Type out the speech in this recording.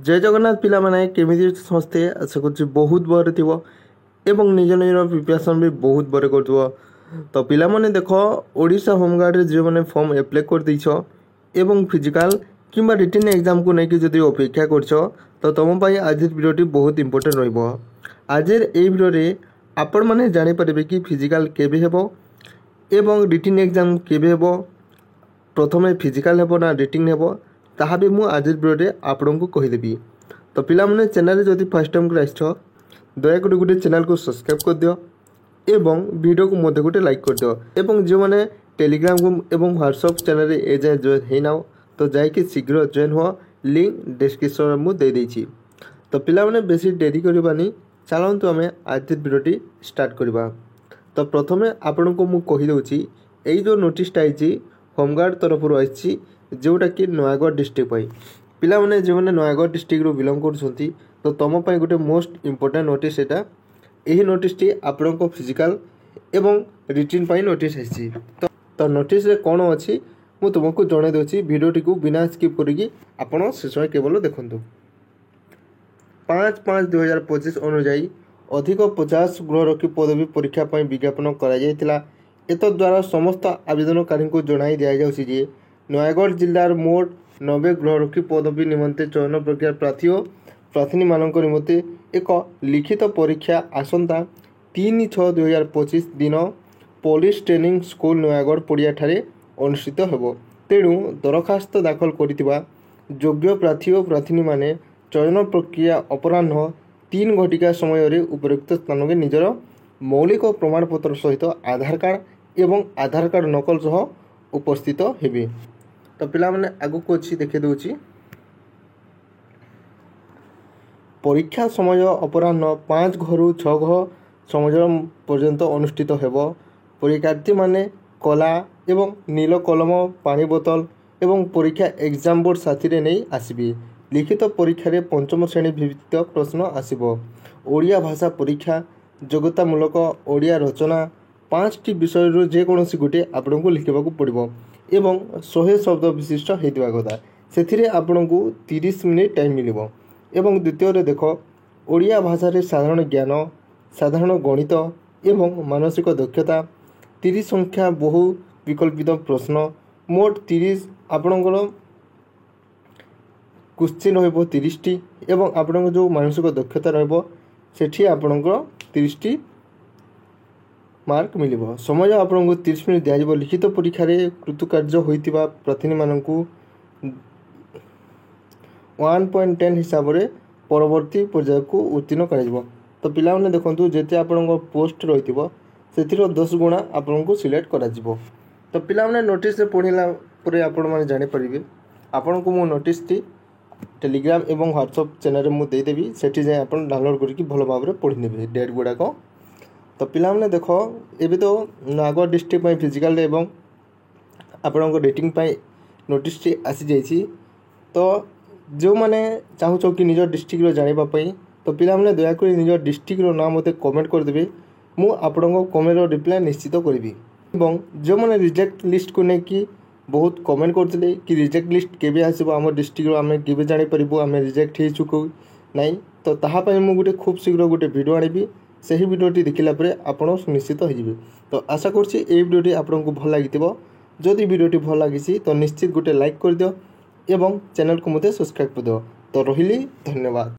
जय जगन्नाथ पिला माने केमिति समस्ते आशा कर बहुत भर थी एवं निज निज प्रिपरेसन भी बहुत भर कर तो पिला माने देख ओडिशा होमगार्ड रे जो मैंने फॉर्म एप्लाई कर देछ एवं फिजिकल किंबा रिटन एग्जाम को लेकिन जदि अपेक्षा करछ तो तुम आज भिडियोटी बहुत इंपोर्टेंट रहिबो। आज ए भिडियो आपण माने जानि परिबे कि फिजिकल केबे हेबो एवं रिटन एग्जाम केबे हेबो, प्रथमे फिजिकल हेबो ना रिटन हेबो ताहा भी मु आज भिडियो आपन को कहीदेवी। तो पिला माने चैनल जदि फर्स्ट टाइम आस दयाकोरी गोटे चैनल को सब्सक्राइब कर दियो एवं वीडियो को मध्य गोटे लाइक कर दियो एवं जो मैंने टेलीग्राम को एवं व्हाट्सएप चैनल ए जाए जॉइन है ना तो जाकि शीघ्र जॉइन हो, लिंक डिस्क्रिप्शन में दे देछि। तो पिला माने बेसी डेरी करबानी, चलतु आम आज भिडियोटी स्टार्ट करवा। तो प्रथमे आपण को मु कहि दउछि एई जो नोटिस आइछि होमगार्ड तरफ आइछि जोटा कि नयागढ़ डिस्ट्रिक्ट पिला माने जो मैंने नयागढ़ डिस्ट्रिक्ट रू बिलोंग करछंती तो तुम गोटे मोस्ट इंपोर्टेंट नोटिस एटा। यही नोटिसटी आपण को फिजिकल एवं रिटन पाई नोटिस आइछि। तो नोटिस रे कोन अछि मु तुमको जणे दोछि, वीडियोटी को बिना स्किप करिकि आपण शेष केवल देखंतु। 5/5/2025 अनुसार अधिक 50 गृहरक्षी पदवी परीक्षा पर विज्ञापन करा द्वारा समस्त आवेदनकारी को जणाई दिया जाउछि जे नयागढ़ जिलार मोट 90 गृहरक्षी पदवी निमंते चयन प्रक्रिया प्रार्थी और प्रार्थी मान निमंते एक लिखित परीक्षा आसंता 3/6/2025 दिन पुलिस ट्रेनिंग स्कूल नयागढ़ पड़िया ठारे अनुष्ठित हेबो। तेणु दरखास्त दाखल करितिबा योग्य प्रार्थी और प्रार्थी माने चयन प्रक्रिया अपराह्न 3 घटिका समय रे उपयुक्त स्थान के निजर मौलिक प्रमाणपत्र सहित आधार कार्ड एवं आधार कार्ड नकल सह उपस्थित हेबे। तो पिला माने आगु को अछि देखे दोछि। परीक्षा समय अपराह्न 5 घरु 6 घ समय पर्यंत अनुष्ठित हेबो। परीक्षार्थी माने कला एवं नील कलम, पानी बोतल एवं परीक्षा एग्जाम बोर्ड साथी रे नहीं आसीबे। लिखित परीक्षा रे पंचम श्रेणी भित्तिक प्रश्न आसीबो। ओडिया भाषा परीक्षा योग्यतामूलक ओडिया रचना 5टी विषय रो जे कोनोसी गोटे आपन को लिखिबा को पड़िबो एवं 100 शब्द विशिष्ट हेतिबा कथा। सेथिरे आपन को 30 मिनिट टाइम मिलिबो। एवं द्वितीय रे देखो ओडिया भाषा रे साधारण ज्ञान, साधारण गणित एवं मानसिक दक्षता 30 संख्या बहु विकल्पित प्रश्न मोट 30 आपणकर क्वेश्चन रहिबो 30टी एवं आपन जो मानसिक दक्षता रहिबो सेठी आपणकर 30टी मार्क मिलिबो। समय आपन को 30 मिनिट दिया जिवो। लिखित परीक्षा रे कृतकार्य होइतिबा प्रार्थी माननकु 1.10 हिसाब रे परवर्ती पर्याय को उत्तीर्ण करा जिवो। तो पिला माने देखंतु जेते आपन को पोस्ट रहितिबो सेथिरो 10 गुणा आपन को सिलेक्ट करा जिवो। तो पिला माने नोटिस रे पढिला परे आपन माने जानि परिबे। आपन को मो नोटिस टी टेलीग्राम एवं व्हाट्सएप चैनल रे मु दे देबी, सेठी जाय आपन डाउनलोड करके भलो भाव रे पढि नेबे डेट गुडा को। तो पिला माने देखो एबे तो नयागढ़ डिस्ट्रिक्ट पई फिजिकल एवं आपन को रेटिंग पई नोटिस टी आसी जाईची। तो जो माने चाहू कि निज डिस्ट्रिक्ट रो जानिबा पई तो पिला माने दया करी निज डिस्ट्रिक्ट रो नाम मते कमेंट कर देबे। मु आपन को कमेंट रो रिप्लाई निश्चित करबी। एवं जो माने रिजेक्ट लिस्ट को ने कि बहुत कमेंट करथिले कि रिजेक्ट लिस्ट केबे आसीबो हम डिस्ट्रिक्ट रो आमे केबे जानि परिबो आमे रिजेक्ट हे चुकौ नाही। तो ताहा पई मु गुटे खूब शीघ्र गुटे वीडियो आनिबी। सही वीडियोटी देखिला परे आपण निश्चित हो जिवे। तो आशा करछि ए वीडियोटी आपन को भल लागितिबो। जदि वीडियोटी भल लागिछि तो निश्चित गुटे लाइक कर दियो एवं चैनल को मते सब्सक्राइब कर दियो। तो रहिली, धन्यवाद।